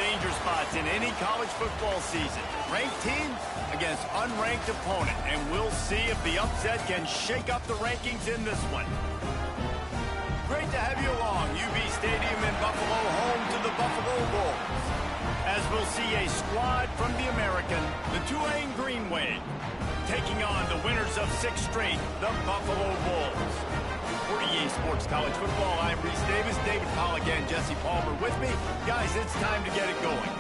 danger spots in any college football season. Ranked team against unranked opponent, and we'll see if the upset can shake up the rankings in this one. Great to have you along. UB Stadium in Buffalo, home to the Buffalo Bulls. As we'll see a squad from the American, the Tulane Green Wave, taking on the winners of 6 straight, the Buffalo Bulls. For EA Sports College Football, I'm Reese Davis, David Pollack, and Jesse Palmer with me. Guys, it's time to get it going.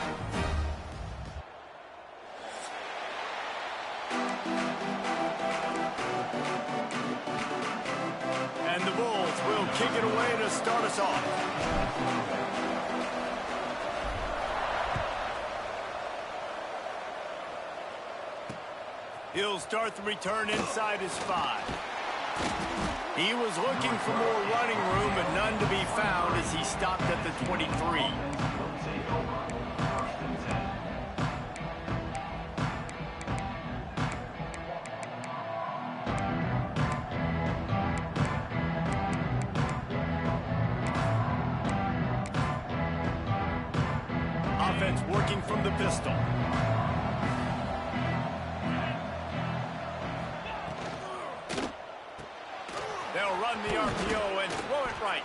And the Bulls will kick it away to start us off. He'll start the return inside his 5. He was looking for more running room, but none to be found as he stopped at the 23. Offense working from the pistol. They'll run the RPO and throw it right.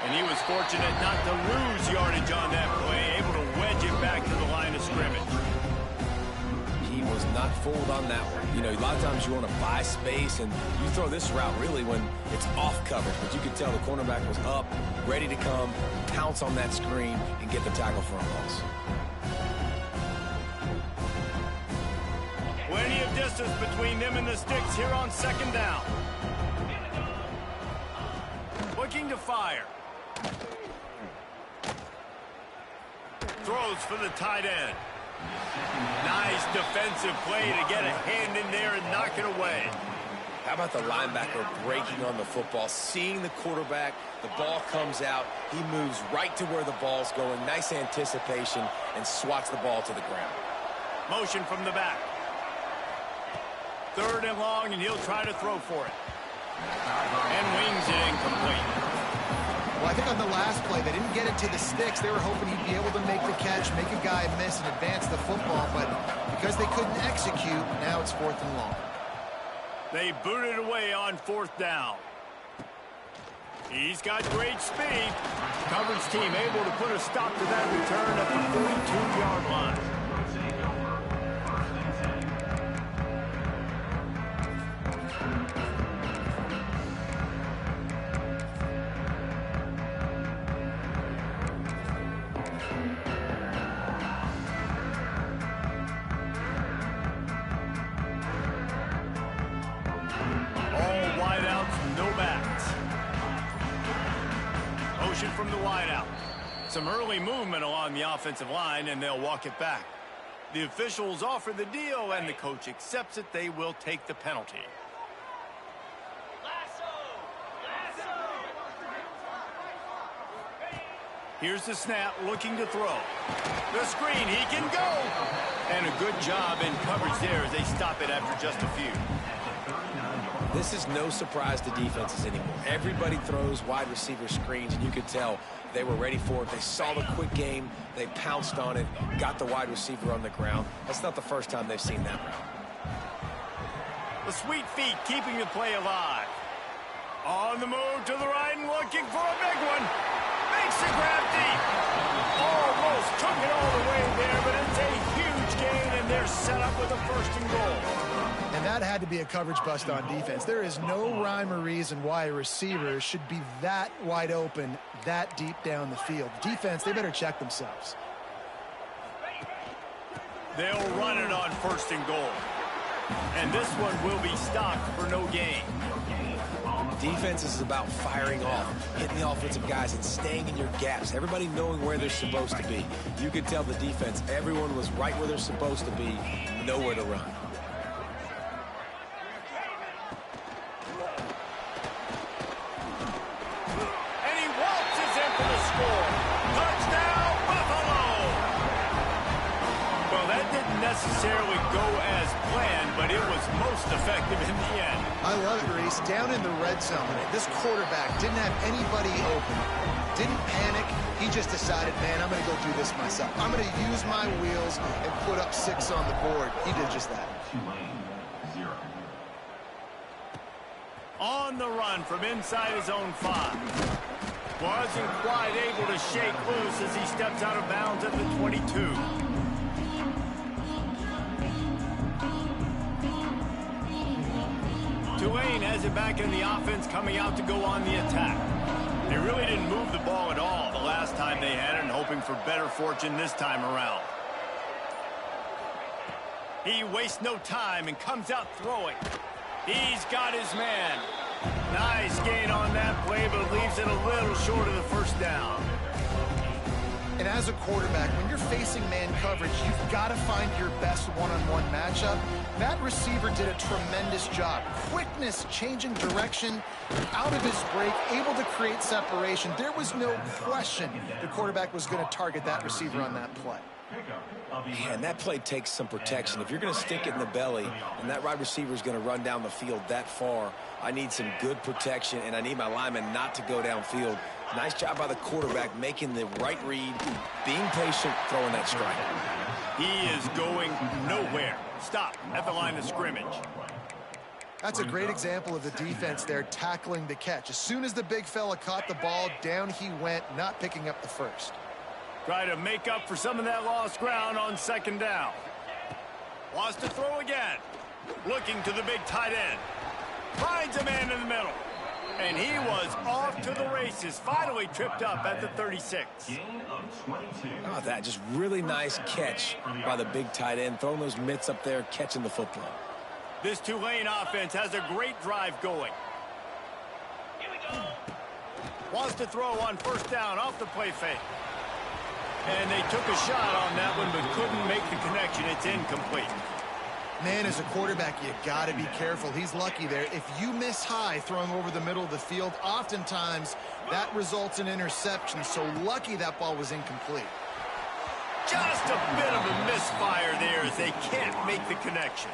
And he was fortunate not to lose yardage on that play, able to wedge it back to the line of scrimmage. He was not fooled on that one. You know, a lot of times you want to buy space, and you throw this route really when it's off coverage. But you could tell the cornerback was up, ready to come, pounce on that screen, and get the tackle for a loss. Plenty of distance between them and the sticks here on 2nd down. Looking to fire. Throws for the tight end. Nice defensive play to get a hand in there and knock it away. How about the linebacker breaking on the football, seeing the quarterback, the ball comes out, he moves right to where the ball's going, nice anticipation, and swats the ball to the ground. Motion from the back. 3rd and long, and he'll try to throw for it. And wings it incomplete. Well, I think on the last play, they didn't get it to the sticks. They were hoping he'd be able to make the catch, make a guy miss, and advance the football. But because they couldn't execute, now it's 4th and long. They booted away on 4th down. He's got great speed. Coverage team able to put a stop to that return at the 42-yard line. From the wideout. Some early movement along the offensive line, and they'll walk it back. The officials offer the deal, and the coach accepts it. They will take the penalty. Here's the snap, looking to throw. The screen, he can go! And a good job in coverage there as they stop it after just a few. This is no surprise to defenses anymore. Everybody throws wide receiver screens, and you could tell they were ready for it. They saw the quick game. They pounced on it, got the wide receiver on the ground. That's not the first time they've seen that route. The sweet feet keeping the play alive. On the move to the right and looking for a big one. Makes the grab deep. Almost took it all the way there, but it's a huge gain, and they're set up with a 1st and goal. And that had to be a coverage bust on defense. There is no rhyme or reason why a receiver should be that wide open, that deep down the field. Defense, they better check themselves. They'll run it on 1st and goal. And this one will be stopped for no gain. Defense is about firing off, hitting the offensive guys, and staying in your gaps. Everybody knowing where they're supposed to be. You could tell the defense, everyone was right where they're supposed to be, nowhere to run. Necessarily go as planned, but it was most effective in the end. I love it, Reese. Down in the red zone, this quarterback didn't have anybody open. Didn't panic. He just decided, man, I'm going to go do this myself. I'm going to use my wheels and put up 6 on the board. He did just that. On the run from inside his own 5. Wasn't quite able to shake loose as he steps out of bounds at the 22. Tulane has it back in the offense, coming out to go on the attack. They really didn't move the ball at all the last time they had it, and hoping for better fortune this time around. He wastes no time and comes out throwing. He's got his man. Nice gain on that play, but leaves it a little short of the first down. And as a quarterback, when you're facing man coverage, you've got to find your best one-on-one matchup. That receiver did a tremendous job. Quickness, changing direction, out of his break, able to create separation. There was no question the quarterback was going to target that receiver on that play. Yeah, and that play takes some protection. If you're going to stick it in the belly and that wide receiver is going to run down the field that far, I need some good protection, and I need my lineman not to go downfield. Nice job by the quarterback making the right read, being patient, throwing that strike. He is going nowhere. Stop at the line of scrimmage. That's a great example of the defense there tackling the catch. As soon as the big fella caught the ball, down he went, not picking up the first. Try to make up for some of that lost ground on second down. Wants to throw again. Looking to the big tight end. Finds a man in the middle. And he was off to the races. Finally tripped up at the 36. Oh, that just really nice catch by the big tight end. Throwing those mitts up there, catching the football. This Tulane offense has a great drive going. Wants to throw on first down off the play fake. And they took a shot on that one, but couldn't make the connection. It's incomplete. Man, as a quarterback, you got to be careful. He's lucky there. If you miss high throwing over the middle of the field, oftentimes that results in interception. So lucky that ball was incomplete. Just a bit of a misfire there as they can't make the connection.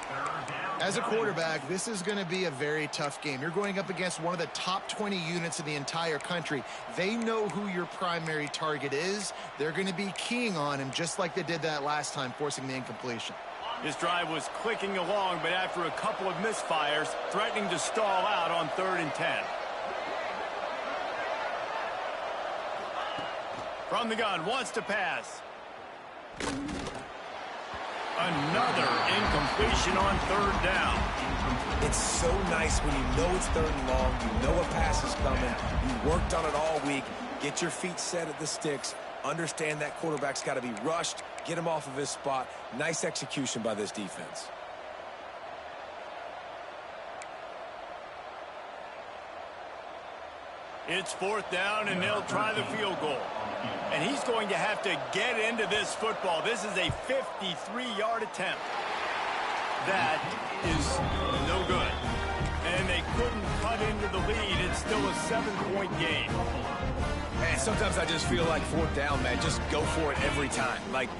As a quarterback, this is going to be a very tough game. You're going up against one of the top 20 units in the entire country. They know who your primary target is. They're going to be keying on him just like they did that last time, forcing the incompletion. This drive was clicking along, but after a couple of misfires, threatening to stall out on 3rd and 10. From the gun, wants to pass. Another incompletion on 3rd down. It's so nice when you know it's 3rd and long, you know a pass is coming, you worked on it all week, get your feet set at the sticks, understand that quarterback's got to be rushed, get him off of his spot. Nice execution by this defense. It's 4th down, and they'll try the field goal. And he's going to have to get into this football. This is a 53-yard attempt. That is no good. And they couldn't cut into the lead. It's still a 7-point game. Man, sometimes I just feel like 4th down, man, just go for it every time. Like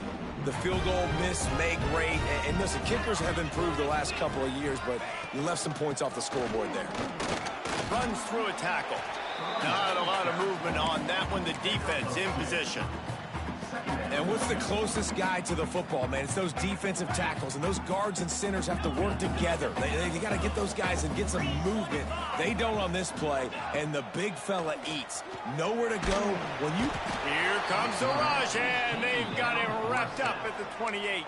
the field goal miss, make rate. And listen, kickers have improved the last couple of years, but you left some points off the scoreboard there. Runs through a tackle. Not a lot of movement on that one. The defense in position. And what's the closest guy to the football, man? It's those defensive tackles, and those guards and centers have to work together. They got to get those guys and get some movement. They don't on this play, and the big fella eats. Nowhere to go when you... Here comes the rush, and they've got him wrapped up at the 28.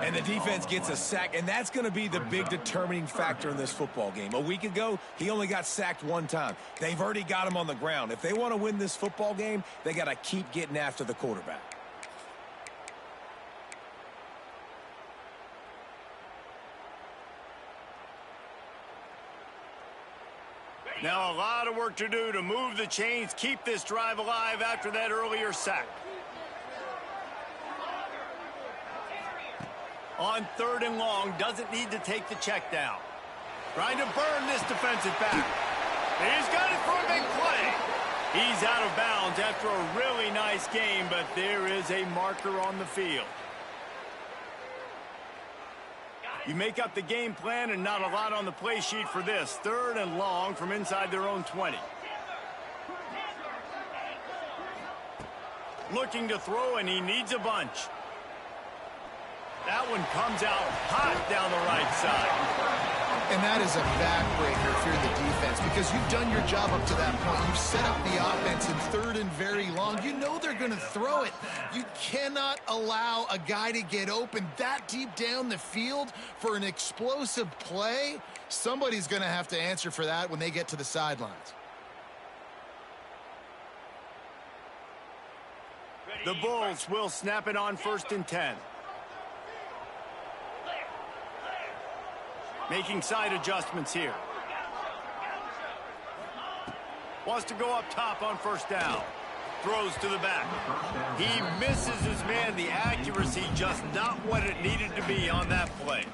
And the defense gets a sack, and that's going to be the big determining factor in this football game. A week ago, he only got sacked 1 time. They've already got him on the ground. If they want to win this football game, they got to keep getting after the quarterback. Now a lot of work to do to move the chains, keep this drive alive after that earlier sack. On 3rd and long, doesn't need to take the check down. Trying to burn this defensive back. He's got it for a big play. He's out of bounds after a really nice game, but there is a marker on the field. You make up the game plan and not a lot on the play sheet for this. 3rd and long from inside their own 20. Looking to throw, and he needs a bunch. That one comes out hot down the right side. And that is a backbreaker if you're the defense, because you've done your job up to that point. You've set up the offense in third and very long. You know they're going to throw it. You cannot allow a guy to get open that deep down the field for an explosive play. Somebody's going to have to answer for that when they get to the sidelines. The Bulls will snap it on 1st and 10. Making side adjustments here. Wants to go up top on 1st down. Throws to the back. He misses his man. The accuracy just not what it needed to be on that play.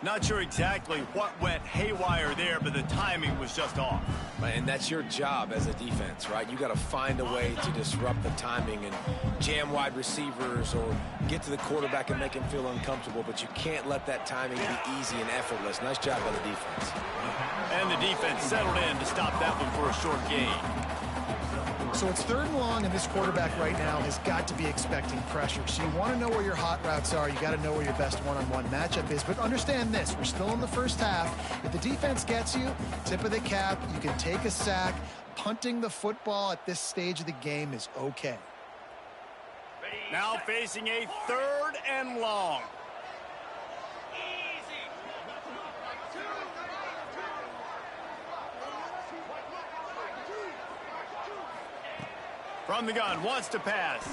Not sure exactly what went haywire there, but the timing was just off. And that's your job as a defense, right? You got to find a way to disrupt the timing and jam wide receivers or get to the quarterback and make him feel uncomfortable, but you can't let that timing be easy and effortless. Nice job by the defense. And the defense settled in to stop that one for a short gain. So it's 3rd and long, and this quarterback right now has got to be expecting pressure. So you want to know where your hot routes are. You got to know where your best one-on-one matchup is. But understand this, we're still in the first half. If the defense gets you, tip of the cap, you can take a sack. Punting the football at this stage of the game is okay. Now facing a 3rd and long. From the gun, wants to pass.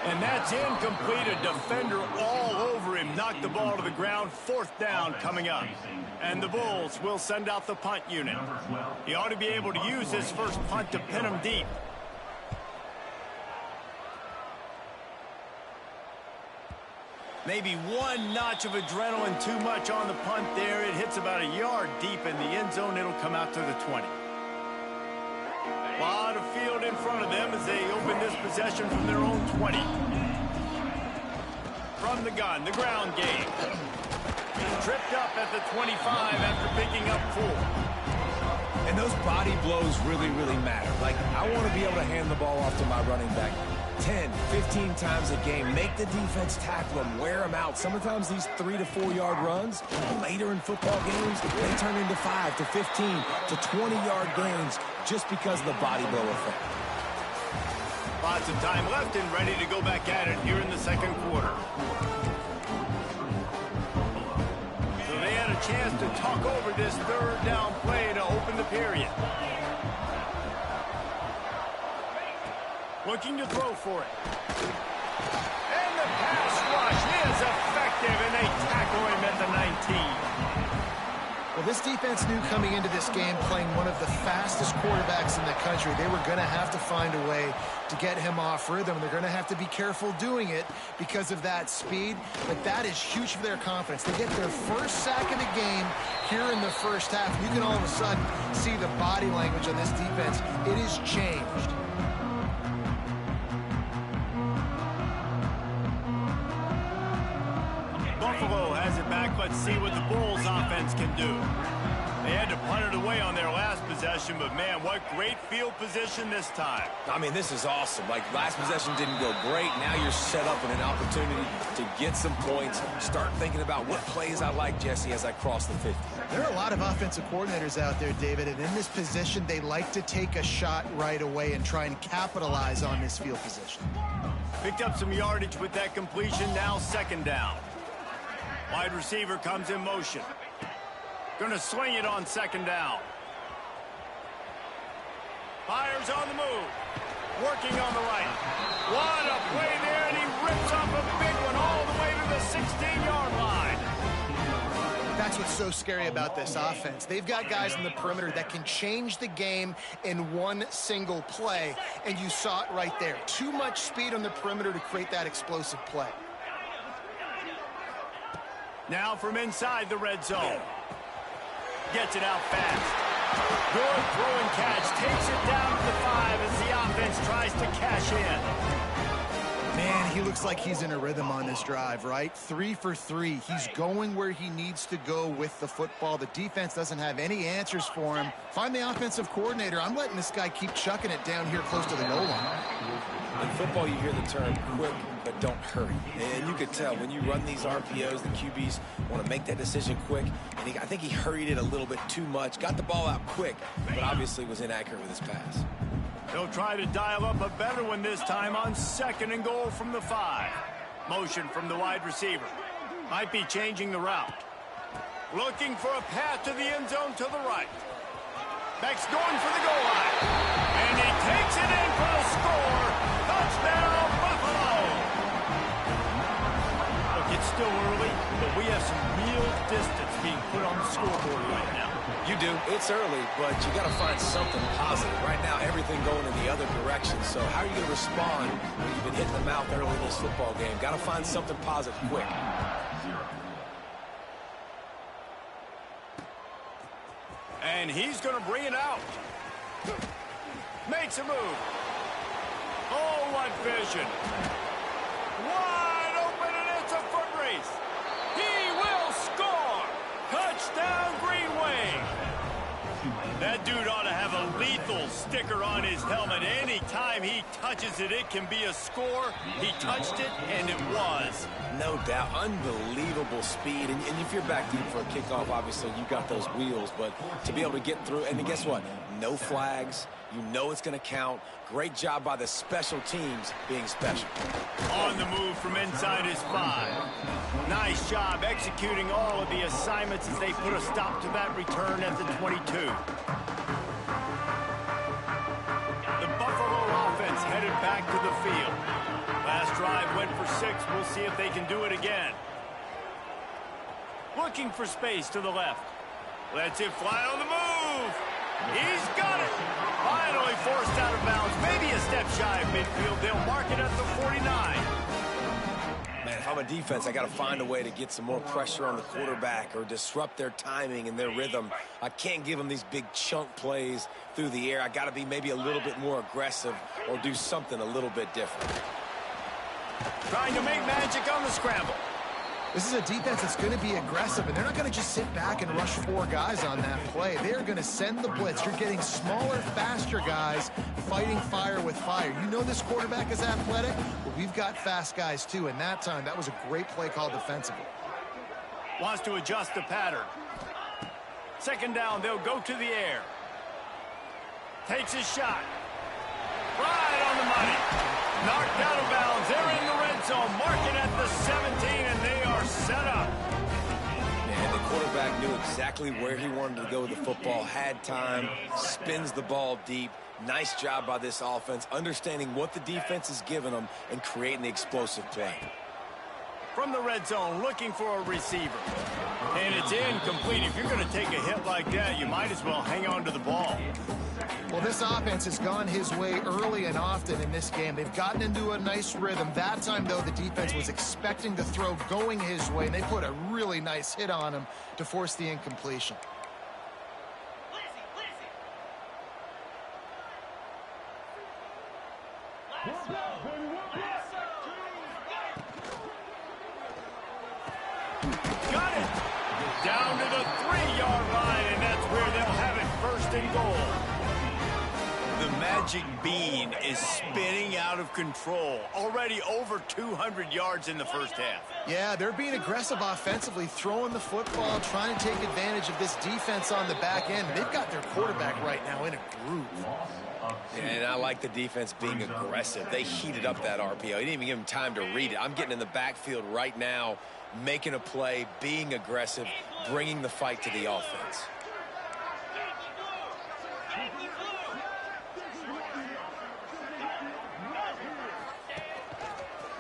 And that's incomplete. A defender all over him. Knocked the ball to the ground. 4th down coming up. And the Bulls will send out the punt unit. He ought to be able to use his first punt to pin him deep. Maybe one notch of adrenaline too much on the punt there. It hits about a yard deep in the end zone. It'll come out to the 20. A lot of field in front of them as they open this possession from their own 20. From the gun, the ground game. Tripped up at the 25 after picking up 4. And those body blows really, really matter. Like, I want to be able to hand the ball off to my running back 10, 15 times a game. Make the defense tackle them, wear them out. Sometimes these 3 to 4 yard runs, later in football games, they turn into 5 to 15 to 20 yard gains just because of the body blow effect. Lots of time left and ready to go back at it here in the 2nd quarter. So they had a chance to talk over this 3rd down play to open the period. Looking to throw for it. And the pass rush is effective, and they tackle him at the 19. Well, this defense knew coming into this game, playing one of the fastest quarterbacks in the country, they were going to have to find a way to get him off rhythm. They're going to have to be careful doing it because of that speed, but that is huge for their confidence. They get their first sack of the game here in the first half. You can all of a sudden see the body language on this defense. It has changed. Buffalo has it back. Let's see what the Bulls offense can do. They had to punt it away on their last possession, but man, what great field position this time. I mean, this is awesome. Like, last possession didn't go great. Now you're set up with an opportunity to get some points. Start thinking about what plays I like, Jesse, as I cross the 50. There are a lot of offensive coordinators out there, David, and in this position, they like to take a shot right away and try and capitalize on this field position. Picked up some yardage with that completion. Now 2nd down. Wide receiver comes in motion. Going to swing it on 2nd down. Fires on the move. Working on the right. What a play there, and he rips off a big one all the way to the 16-yard line. That's what's so scary about this offense. They've got guys in the perimeter that can change the game in one single play, and you saw it right there. Too much speed on the perimeter to create that explosive play. Now from inside the red zone. Gets it out fast. Good throw and catch. Takes it down to the 5 as the offense tries to cash in. Man, he looks like he's in a rhythm on this drive, right? 3 for 3. He's going where he needs to go with the football. The defense doesn't have any answers for him. Find the offensive coordinator. I'm letting this guy keep chucking it down here close to the goal line. In football, you hear the term quick, but don't hurry. And you could tell when you run these RPOs, the QBs want to make that decision quick. And I think he hurried it a little bit too much, got the ball out quick, but obviously was inaccurate with his pass. He'll try to dial up a better one this time on 2nd and goal from the 5. Motion from the wide receiver. Might be changing the route. Looking for a path to the end zone to the right. Beck's going for the goal line. And he takes it in for the score. Touchdown, Buffalo! Look, it's still early, but we have some real distance being put on the scoreboard right now. You do. It's early, but you got to find something positive. Right now, everything going in the other direction. So how are you going to respond when you've been hit in the mouth early in this football game? Got to find something positive quick. And he's going to bring it out. Makes a move. Oh, what vision. Wide open, and it's a foot race. He will score. Touchdown, Green Wave. That dude ought to have a lethal sticker on his helmet. Anytime he touches it, it can be a score. He touched it, and it was. No doubt. Unbelievable speed. And if you're back deep for a kickoff, obviously you got those wheels. But to be able to get through, and guess what? No flags. You know it's going to count. Great job by the special teams being special. On the move from inside his 5. Nice job executing all of the assignments as they put a stop to that return at the 22. The Buffalo offense headed back to the field. Last drive went for 6. We'll see if they can do it again. Looking for space to the left. Lets it fly on the move. He's got it. Finally forced out of bounds. Maybe a step shy of midfield. They'll mark it at the 49. Man, if I'm a defense, I got to find a way to get some more pressure on the quarterback or disrupt their timing and their rhythm. I can't give them these big chunk plays through the air. I got to be maybe a little bit more aggressive or do something a little bit different. Trying to make magic on the scramble. This is a defense that's going to be aggressive, and they're not going to just sit back and rush 4 guys on that play. They're going to send the blitz. You're getting smaller, faster guys fighting fire with fire. You know this quarterback is athletic, but we've got fast guys too, and that time, that was a great play call defensively. Wants to adjust the pattern. 2nd down, they'll go to the air. Takes his shot. Right on the money. Knocked out of bounds. They're in the red zone. Marking at the 17, and they are set up. Man, the quarterback knew exactly where he wanted to go with the football, had time, spins the ball deep. Nice job by this offense, understanding what the defense is giving them and creating the explosive play. From the red zone, looking for a receiver. And it's incomplete. If you're going to take a hit like that, you might as well hang on to the ball. Well, this offense has gone his way early and often in this game. They've gotten into a nice rhythm. That time, though, the defense was expecting the throw going his way, and they put a really nice hit on him to force the incompletion. Got it. Down to the 3-yard line, and that's where they'll have it 1st and goal. The magic bean is spinning out of control. Already over 200 yards in the first half. Yeah, they're being aggressive offensively, throwing the football, trying to take advantage of this defense on the back end. They've got their quarterback right now in a groove. And I like the defense being aggressive. They heated up that RPO. He didn't even give him time to read it. I'm getting in the backfield right now, making a play, being aggressive, bringing the fight to the offense.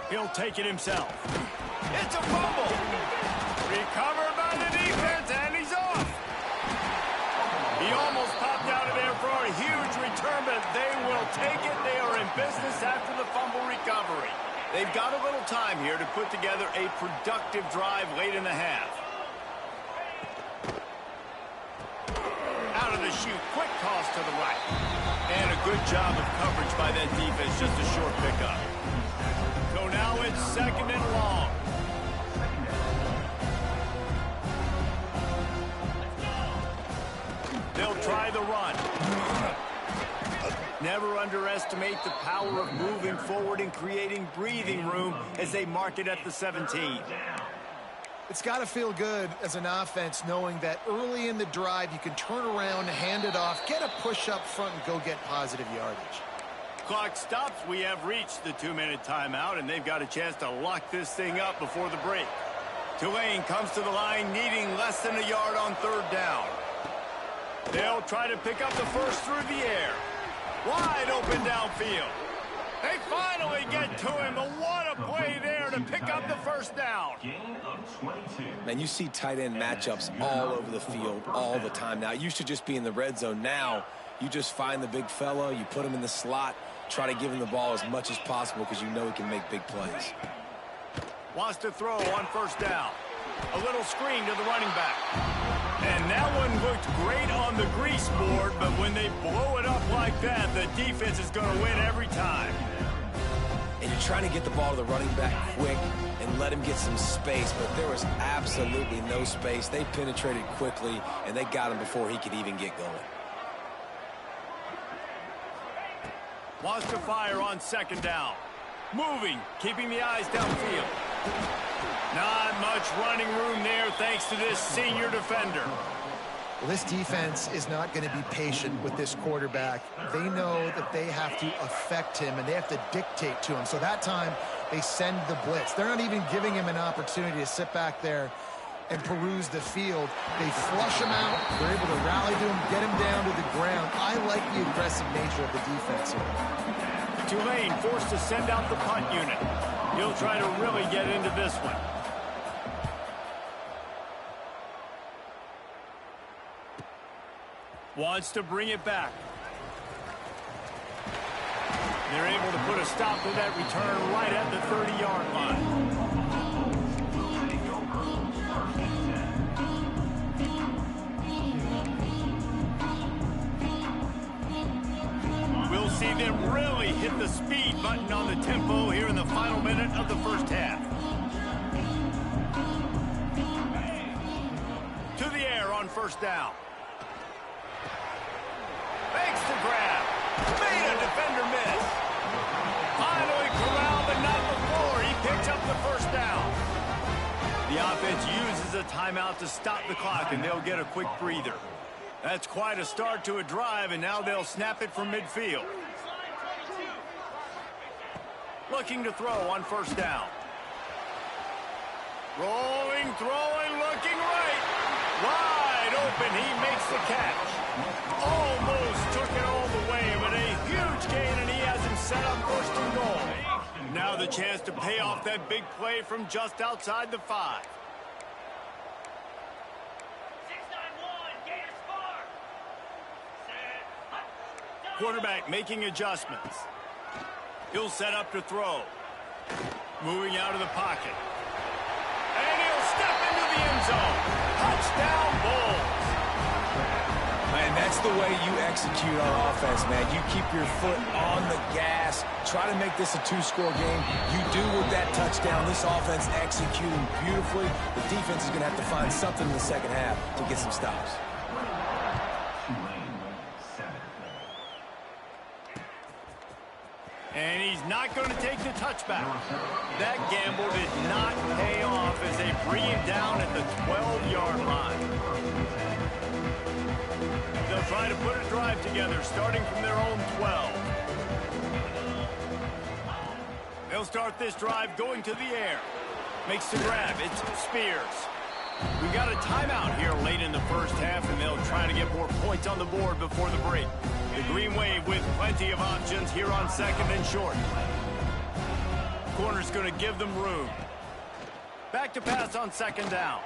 He'll take it himself. It's a fumble. Recovered by the defense, and he's off. He almost popped out of there for a huge return, but they will take it. They are in business after the fumble recovery. They've got a little time here to put together a productive drive late in the half. Out of the chute, quick toss to the right. And a good job of coverage by that defense, just a short pickup. So now it's second and long. They'll try the run. Never underestimate the power of moving forward and creating breathing room as they mark it at the 17. It's got to feel good as an offense knowing that early in the drive you can turn around, hand it off, get a push up front, and go get positive yardage. Clock stops. We have reached the 2-minute timeout, and they've got a chance to lock this thing up before the break. Tulane comes to the line needing less than a yard on third down. They'll try to pick up the first through the air. Wide open downfield. They finally get to him, but what a play there to pick up the first down. Man, you see tight end matchups all over the field all the time. Now, it used to just be in the red zone. Now, you just find the big fella, you put him in the slot, try to give him the ball as much as possible because you know he can make big plays. Wants to throw on first down. A little screen to the running back. And that one looked great on the grease board, but when they blow it up like that, the defense is going to win every time. And you're trying to get the ball to the running back quick and let him get some space, but there was absolutely no space. They penetrated quickly, and they got him before he could even get going. Wants to fire on second down. Moving, keeping the eyes downfield. Not much running room there thanks to this senior defender. Well, this defense is not going to be patient with this quarterback. They know that they have to affect him, and they have to dictate to him. So that time, they send the blitz. They're not even giving him an opportunity to sit back there and peruse the field. They flush him out. They're able to rally to him, get him down to the ground. I like the aggressive nature of the defense here. Tulane forced to send out the punt unit. He'll try to really get into this one. Wants to bring it back. They're able to put a stop to that return right at the 30-yard line. We'll see them really hit the speed button on the tempo here in the final minute of the first half. To the air on first down. Fakes the grab. Made a defender miss. Finally corralled, but not before he picks up the first down. The offense uses a timeout to stop the clock, and they'll get a quick breather. That's quite a start to a drive, and now they'll snap it from midfield. Looking to throw on first down. Rolling, throwing, looking right. Wide open, he makes the catch. Almost took it all the way, but a huge gain, and he has him set up first and goal. Now the chance to pay off that big play from just outside the 5. Quarterback making adjustments. He'll set up to throw. Moving out of the pocket. And he'll step into the end zone. Touchdown, Bulls. Man, that's the way you execute on offense, man. You keep your foot on the gas. Try to make this a 2-score game. You do with that touchdown. This offense executing beautifully. The defense is going to have to find something in the second half to get some stops. And he's not going to take the touchback. That gamble did not pay off as they bring him down at the 12-yard line. They'll try to put a drive together, starting from their own 12. They'll start this drive going to the air. Makes the grab. It's Spears. We got a timeout here late in the first half, and they'll try to get more points on the board before the break. The Green Wave with plenty of options here on second and short. Corner's going to give them room. Back to pass on second down.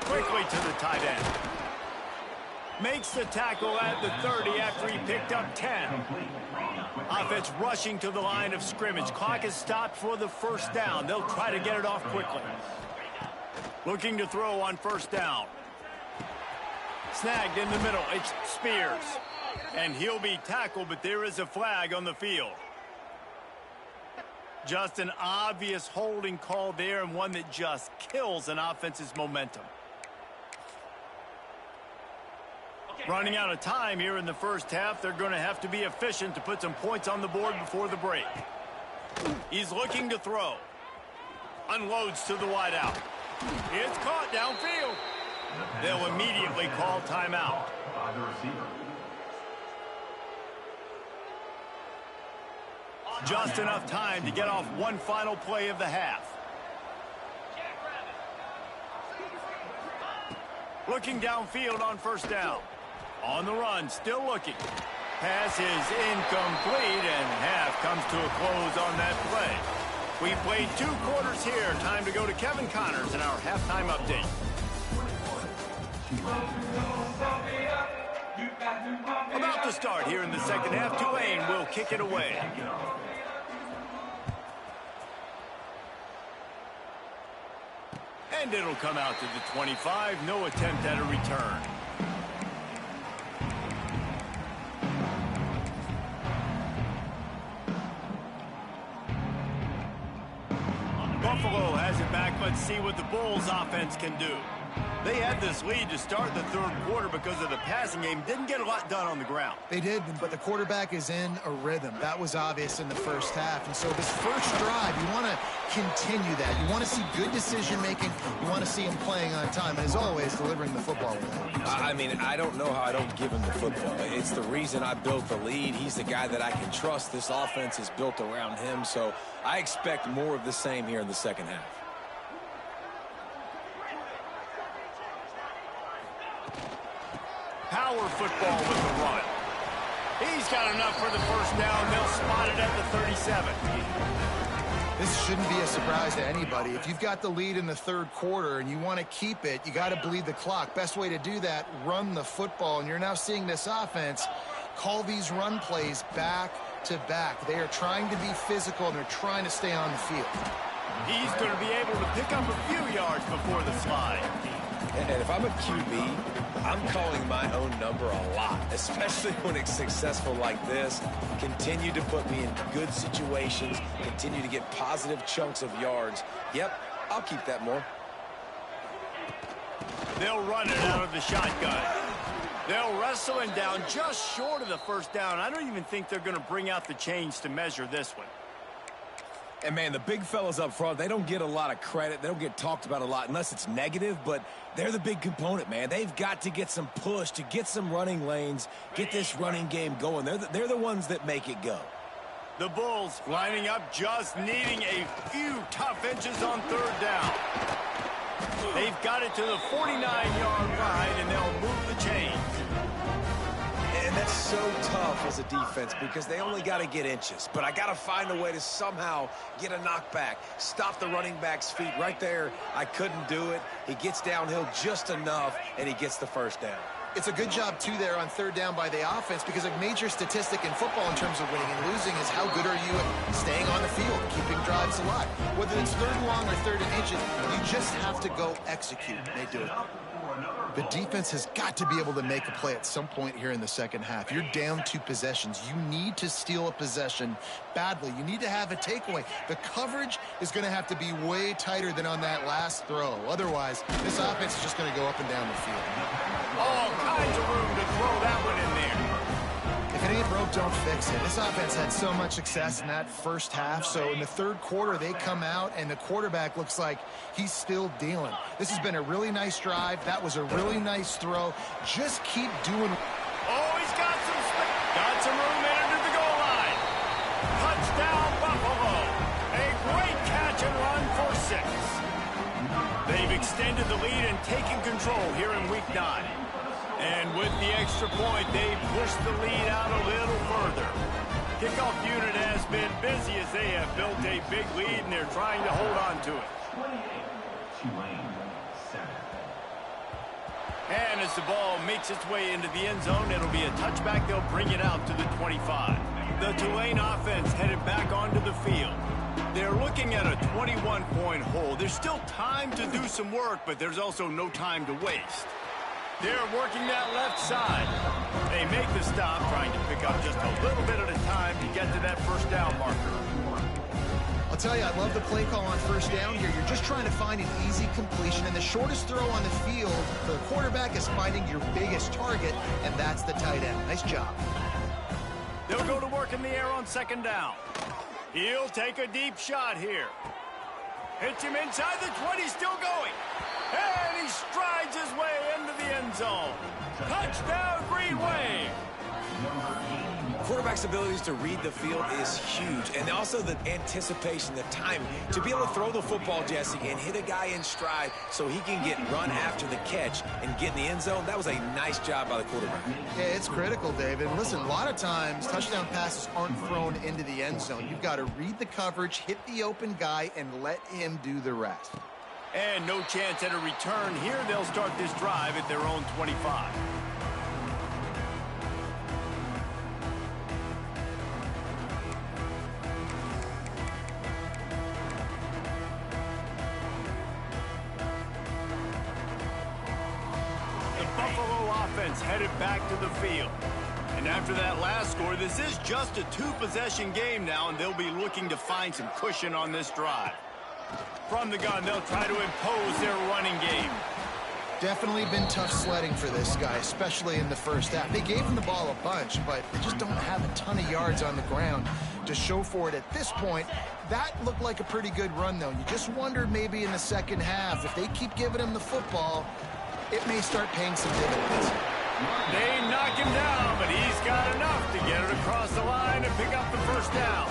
Quickly to the tight end. Makes the tackle at the 30 after he picked up 10. Offense rushing to the line of scrimmage. Clock is stopped for the first down. They'll try to get it off quickly. Looking to throw on first down. Snagged in the middle. It's Spears. And he'll be tackled, but there is a flag on the field. Just an obvious holding call there, and one that just kills an offense's momentum. Running out of time here in the first half. They're going to have to be efficient to put some points on the board before the break. He's looking to throw. Unloads to the wideout. It's caught downfield. They'll immediately call timeout. Just enough time to get off one final play of the half. Looking downfield on first down. On the run, still looking. Pass is incomplete, and half comes to a close on that play. We played 2 quarters here. Time to go to Kevin Connors in our halftime update. About to start here in the second half. Tulane will kick it away. And it'll come out to the 25. No attempt at a return. Buffalo has it back. Let's see what the Bulls offense can do. They had this lead to start the third quarter because of the passing game. Didn't get a lot done on the ground. They did, but the quarterback is in a rhythm. That was obvious in the first half. And so this first drive, you want to continue that. You want to see good decision-making. You want to see him playing on time. And as always, delivering the football. I mean, I don't know how I don't give him the football. It's the reason I built the lead. He's the guy that I can trust. This offense is built around him. So I expect more of the same here in the second half. Power football with the run. He's got enough for the first down. They'll spot it at the 37. This shouldn't be a surprise to anybody. If you've got the lead in the third quarter and you want to keep it, you got to bleed the clock. Best way to do that, run the football. And you're now seeing this offense call these run plays back to back. They are trying to be physical, and they're trying to stay on the field. He's going to be able to pick up a few yards before the slide. And if I'm a QB, I'm calling my own number a lot, especially when it's successful like this. Continue to put me in good situations, continue to get positive chunks of yards. Yep, I'll keep that more. They'll run it out of the shotgun. They'll wrestle him down just short of the first down. I don't even think they're going to bring out the chains to measure this one. And, man, the big fellas up front, they don't get a lot of credit. They don't get talked about a lot unless it's negative, but they're the big component, man. They've got to get some push, to get some running lanes, get this running game going. They're the ones that make it go. The Bulls lining up, just needing a few tough inches on third down. They've got it to the 49-yard line, and they'll move the chains. And that's so tough as a defense because they only got to get inches. But I got to find a way to somehow get a knockback, stop the running back's feet. Right there, I couldn't do it. He gets downhill just enough, and he gets the first down. It's a good job, too, there on third down by the offense, because a major statistic in football in terms of winning and losing is how good are you at staying on the field, keeping drives alive. Whether it's third and long or third and inches, you just have to go execute. They do it. The defense has got to be able to make a play at some point here in the second half. You're down 2 possessions. You need to steal a possession badly. You need to have a takeaway. The coverage is going to have to be way tighter than on that last throw. Otherwise, this offense is just going to go up and down the field. All kinds of room to throw that one in there. If it ain't broke, don't fix it. This offense had so much success in that first half, so in the third quarter, they come out, and the quarterback looks like he's still dealing. This has been a really nice drive. That was a really nice throw. Just keep doing. Oh, he's got some room into the goal line. Touchdown, Buffalo. A great catch and run for 6. They've extended the lead and taken control here in Week 9. And with the extra point, they pushed the lead out a little further. Kickoff unit has been busy as they have built a big lead, and they're trying to hold on to it. And as the ball makes its way into the end zone, it'll be a touchback. They'll bring it out to the 25. The Tulane offense headed back onto the field. They're looking at a 21-point hole. There's still time to do some work, but there's also no time to waste. They're working that left side. They make the stop, trying to pick up just a little bit at a time to get to that first down marker. I'll tell you, I love the play call on first down here. You're just trying to find an easy completion, and the shortest throw on the field for the quarterback is finding your biggest target, and that's the tight end. Nice job. They'll go to work in the air on second down. He'll take a deep shot here. Hits him inside the 20, still going. And he strides his way into the end zone. Touchdown, Green Wave. Quarterback's abilities to read the field is huge, and also the anticipation, the timing. To be able to throw the football, Jesse, and hit a guy in stride so he can get run after the catch and get in the end zone, that was a nice job by the quarterback. Yeah, it's critical, David. Listen, a lot of times touchdown passes aren't thrown into the end zone. You've got to read the coverage, hit the open guy, and let him do the rest. And no chance at a return here. They'll start this drive at their own 25. Headed back to the field. And after that last score, this is just a two-possession game now, and they'll be looking to find some cushion on this drive. From the gun, they'll try to impose their running game. Definitely been tough sledding for this guy, especially in the first half. They gave him the ball a bunch, but they just don't have a ton of yards on the ground to show for it at this point. That looked like a pretty good run, though. You just wondered maybe in the second half, if they keep giving him the football, it may start paying some dividends. They knock him down, but he's got enough to get it across the line and pick up the first down.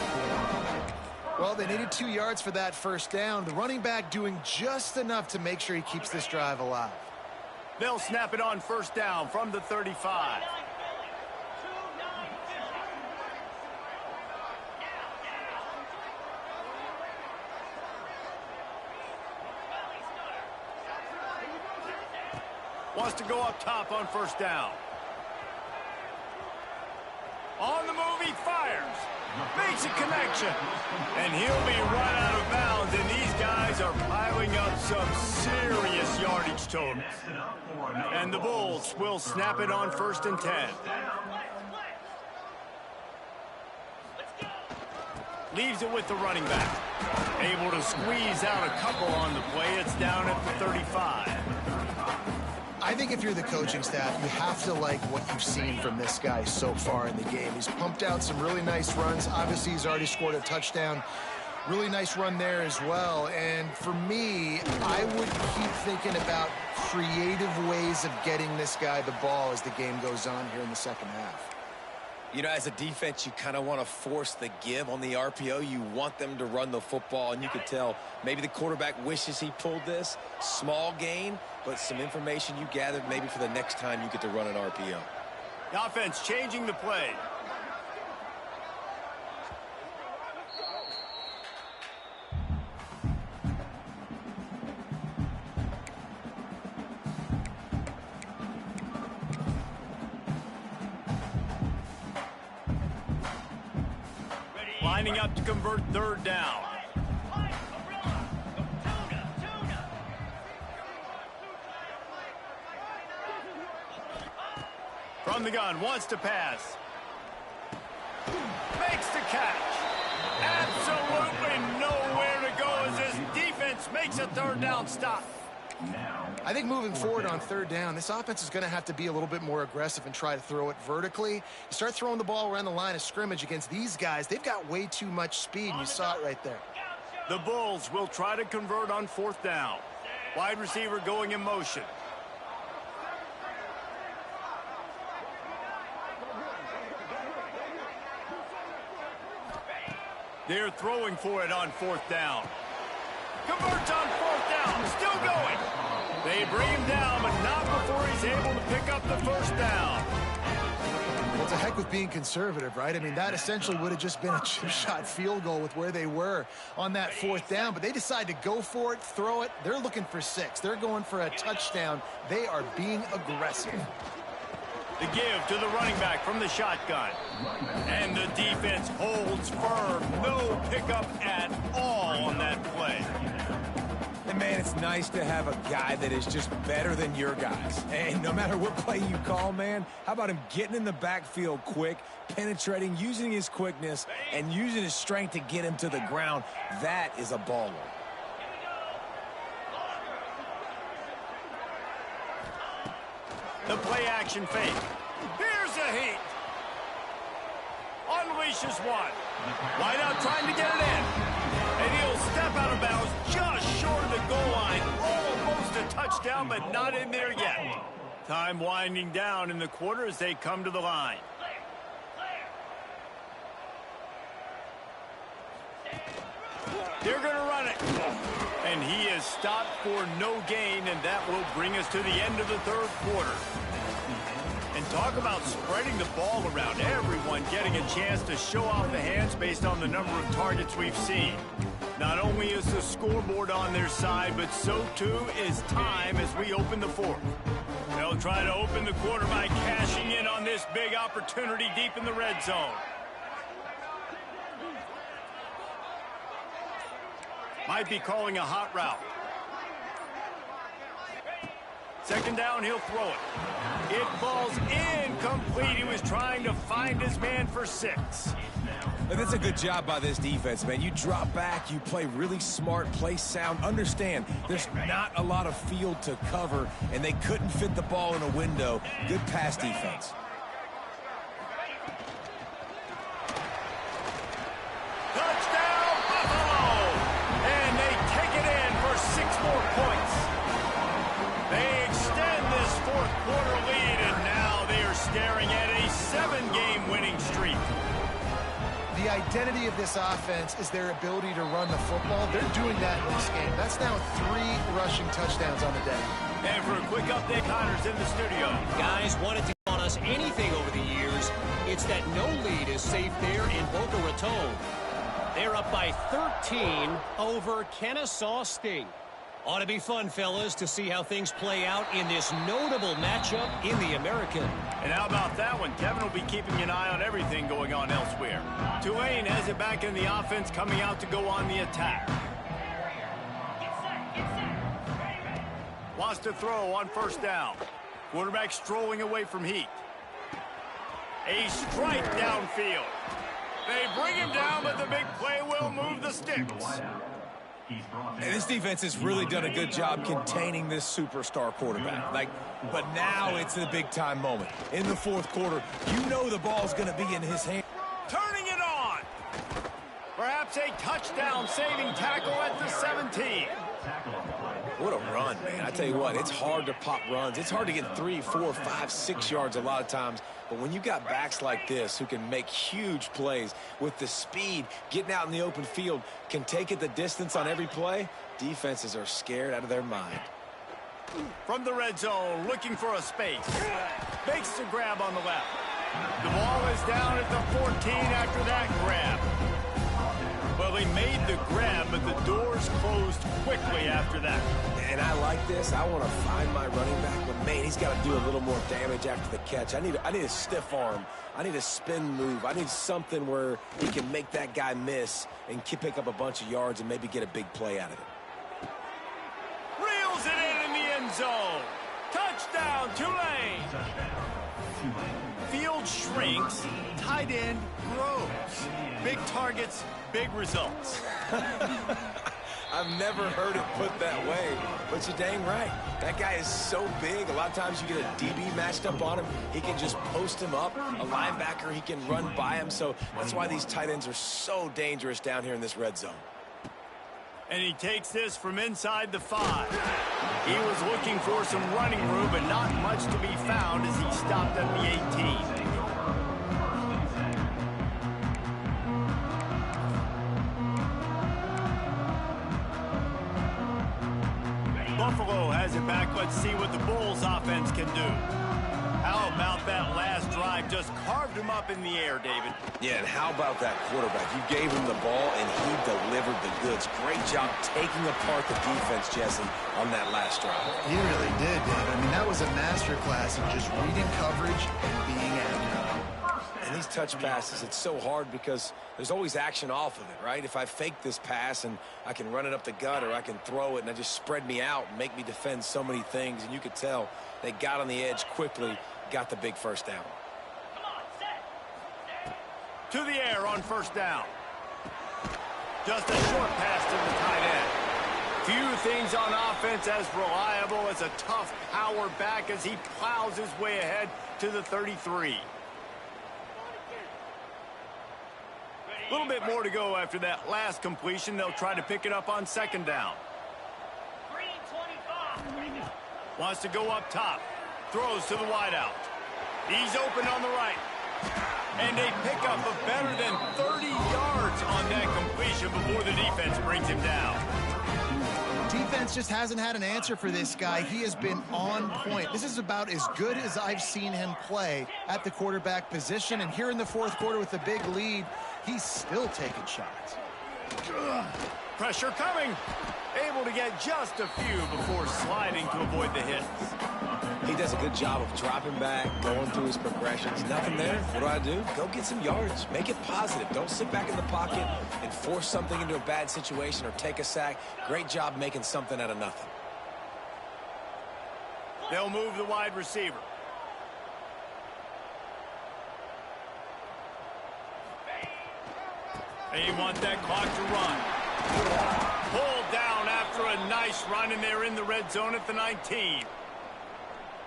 Well, they needed 2 yards for that first down. The running back doing just enough to make sure he keeps this drive alive. They'll snap it on first down from the 35. Wants to go up top on first down. On the move, he fires. Makes a connection. And he'll be run out of bounds, and these guys are piling up some serious yardage totals. And the Bulls will snap it on first and 10. Leaves it with the running back. Able to squeeze out a couple on the play. It's down at the 35. I think if you're the coaching staff, you have to like what you've seen from this guy so far in the game. He's pumped out some really nice runs. Obviously, he's already scored a touchdown. Really nice run there as well. And for me, I would keep thinking about creative ways of getting this guy the ball as the game goes on here in the second half. You know, as a defense, you kind of want to force the give on the RPO. You want them to run the football, and you could tell maybe the quarterback wishes he pulled this. Small gain, but some information you gathered maybe for the next time you get to run an RPO. The offense changing the play. Lining up to convert third down. From the gun, wants to pass. Makes the catch. Absolutely nowhere to go as this defense makes a third down stop. I think moving forward on third down, this offense is going to have to be a little bit more aggressive and try to throw it vertically. You start throwing the ball around the line of scrimmage against these guys, they've got way too much speed, and you saw it right there. The Bulls will try to convert on fourth down. Wide receiver going in motion. They're throwing for it on fourth down. Converts on fourth down, still going. They bring him down, but not before he's able to pick up the first down. Well, it's a heck with being conservative, right? I mean, that essentially would have just been a chip shot field goal with where they were on that fourth down, but they decide to go for it, throw it. They're looking for 6. They're going for a touchdown. They are being aggressive. The give to the running back from the shotgun. And the defense holds firm. No pickup at all on that play. And man, it's nice to have a guy that is just better than your guys. And no matter what play you call, man, how about him getting in the backfield quick, penetrating, using his quickness, and using his strength to get him to the ground? That is a baller. The play action fake. Here's a heat. Unleashes one. Wide out trying to get it in. And he'll step out of bounds just short of the goal line. Almost a touchdown, but not in there yet. Time winding down in the quarter as they come to the line. They're going to run it. And he is stopped for no gain, and that will bring us to the end of the third quarter. And talk about spreading the ball around. Everyone getting a chance to show off the hands based on the number of targets we've seen. Not only is the scoreboard on their side, but so too is time as we open the fourth. They'll try to open the quarter by cashing in on this big opportunity deep in the red zone. Might be calling a hot route. Second down, he'll throw it. It falls incomplete. He was trying to find his man for 6. And that's a good job by this defense, man. You drop back, you play really smart, play sound. Understand, there's not a lot of field to cover, and they couldn't fit the ball in a window. Good pass defense. Touchdown, Buffalo! And they take it in for 6 more points. They extend this fourth quarter lead, and now they are staring at a 7-game winning streak. The identity of this offense is their ability to run the football. They're doing that in this game. That's now 3 rushing touchdowns on the day. And for a quick update, Connor's in the studio. Guys wanted to on us anything over the years. It's that no lead is safe there in Boca Raton. They're up by 13 over Kennesaw State. Ought to be fun, fellas, to see how things play out in this notable matchup in the American. And how about that one? Kevin will be keeping an eye on everything going on elsewhere. Tulane has it back in the offense, coming out to go on the attack. Wants to throw on first down. Quarterback strolling away from heat. A strike downfield. They bring him down, but the big play will move the sticks. And this defense has really done a good job containing this superstar quarterback. But now it's the big-time moment. In the fourth quarter, you know the ball's going to be in his hand. Turning it on. Perhaps a touchdown-saving tackle at the 17. What a run, man. I tell you what, it's hard to pop runs. It's hard to get 3, 4, 5, 6 yards a lot of times. But when you got backs like this who can make huge plays with the speed, getting out in the open field, can take it the distance on every play, defenses are scared out of their mind. From the red zone, looking for a space. Makes the grab on the left. The ball is down at the 14 after that grab. Well, he made the grab, but the doors closed quickly after that. And I like this. I want to find my running back, but man, he's got to do a little more damage after the catch. I need a stiff arm. I need a spin move. I need something where he can make that guy miss and pick up a bunch of yards and maybe get a big play out of it. Reels it in the end zone. Touchdown, Tulane. Field shrinks, tight end grows. Big targets, big results. I've never heard it put that way, but you're dang right. That guy is so big. A lot of times you get a DB matched up on him. He can just post him up. A linebacker, he can run by him. So that's why these tight ends are so dangerous down here in this red zone. And he takes this from inside the 5. He was looking for some running room, but not much to be found as he stopped at the 18. Buffalo has it back. Let's see what the Bulls offense can do. How about that last drive? Just carved him up in the air, David. Yeah, and how about that quarterback? You gave him the ball, and he delivered the goods. Great job taking apart the defense, Jesse, on that last drive. He really did, David. I mean, that was a masterclass in just reading coverage and being accurate. And And these touch passes, it's so hard because there's always action off of it, right? If I fake this pass and I can run it up the gut, or I can throw it and it just spread me out and make me defend so many things. And you could tell they got on the edge quickly, got the big first down. To the air on first down. Just a short pass to the tight end. Few things on offense as reliable as a tough power back as he plows his way ahead to the 33. A little bit more to go after that last completion. They'll try to pick it up on second down. Wants to go up top. Throws to the wideout. He's open on the right. And a pickup of better than 30 yards on that completion before the defense brings him down. Defense just hasn't had an answer for this guy. He has been on point. This is about as good as I've seen him play at the quarterback position. And here in the fourth quarter with a big lead, he's still taking shots. Pressure coming. Able to get just a few before sliding to avoid the hits. He does a good job of dropping back, going through his progressions. Nothing there. What do? Go get some yards. Make it positive. Don't sit back in the pocket and force something into a bad situation or take a sack. Great job making something out of nothing. They'll move the wide receiver. They want that clock to run. Pulled down after a nice run, and they're in the red zone at the 19. I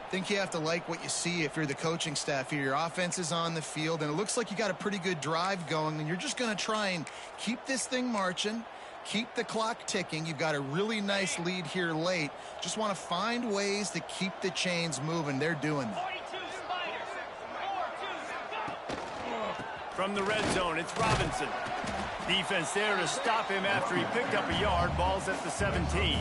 think you have to like what you see if you're the coaching staff here. Your offense is on the field, and it looks like you got a pretty good drive going, and you're just going to try and keep this thing marching, keep the clock ticking. You've got a really nice lead here late. Just want to find ways to keep the chains moving. They're doing that. From the red zone, it's Robinson. Defense there to stop him after he picked up a yard. Ball's at the 17.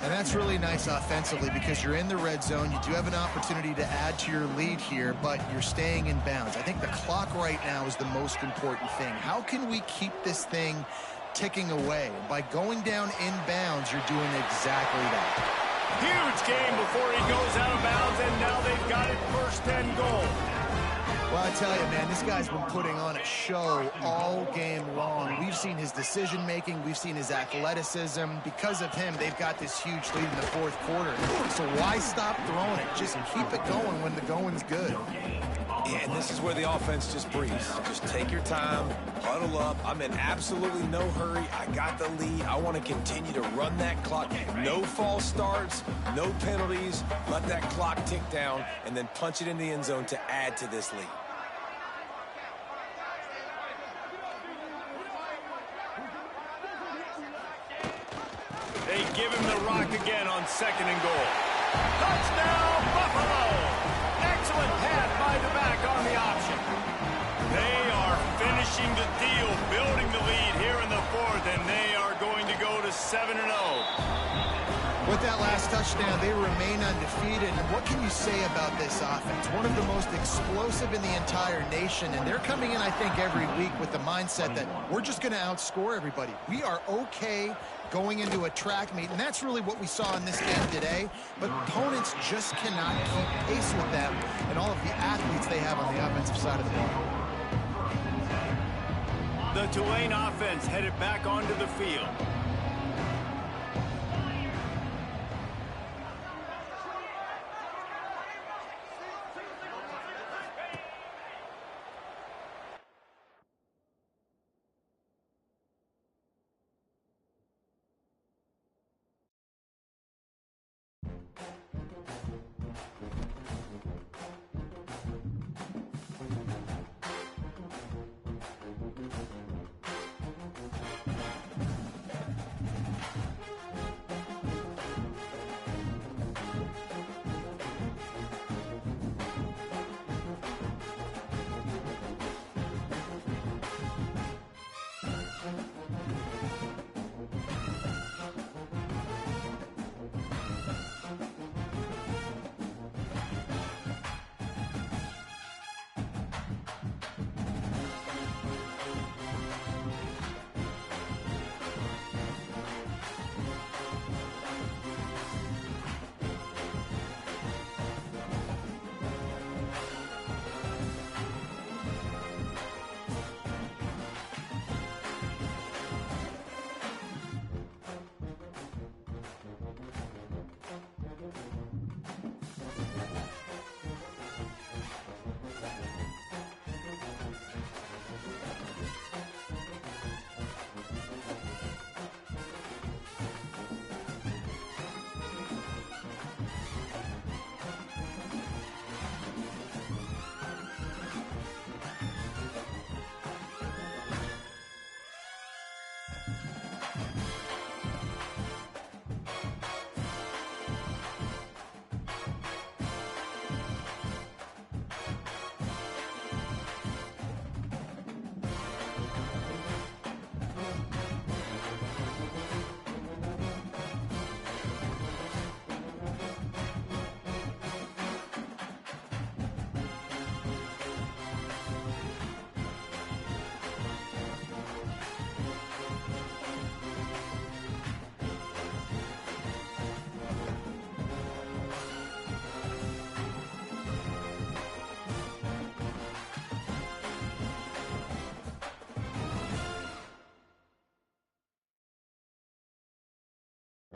And that's really nice offensively because you're in the red zone. You do have an opportunity to add to your lead here, but you're staying in bounds. I think the clock right now is the most important thing. How can we keep this thing ticking away? By going down in bounds, you're doing exactly that. Huge game before he goes out of bounds, and now they've got it first and goal. Well, I tell you, man, this guy's been putting on a show all game long. We've seen his decision-making. We've seen his athleticism. Because of him, they've got this huge lead in the fourth quarter. So why stop throwing it? Just keep it going when the going's good. Yeah, and this is where the offense just breathes. Just take your time, huddle up. I'm in absolutely no hurry. I got the lead. I want to continue to run that clock. No false starts, no penalties. Let that clock tick down, and then punch it in the end zone to add to this lead. They give him the rock again on second and goal. Touchdown, Buffalo! Excellent pass by the back on the option. They are finishing the deal, building the lead here in the fourth, and they are going to go to 7-0. With that last touchdown, they remain undefeated. And what can you say about this offense? One of the most explosive in the entire nation, and they're coming in, I think, every week with the mindset that we're just going to outscore everybody. We are okay going into a track meet, and that's really what we saw in this game today. But opponents just cannot keep pace with them and all of the athletes they have on the offensive side of the ball. The Tulane offense headed back onto the field.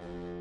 it.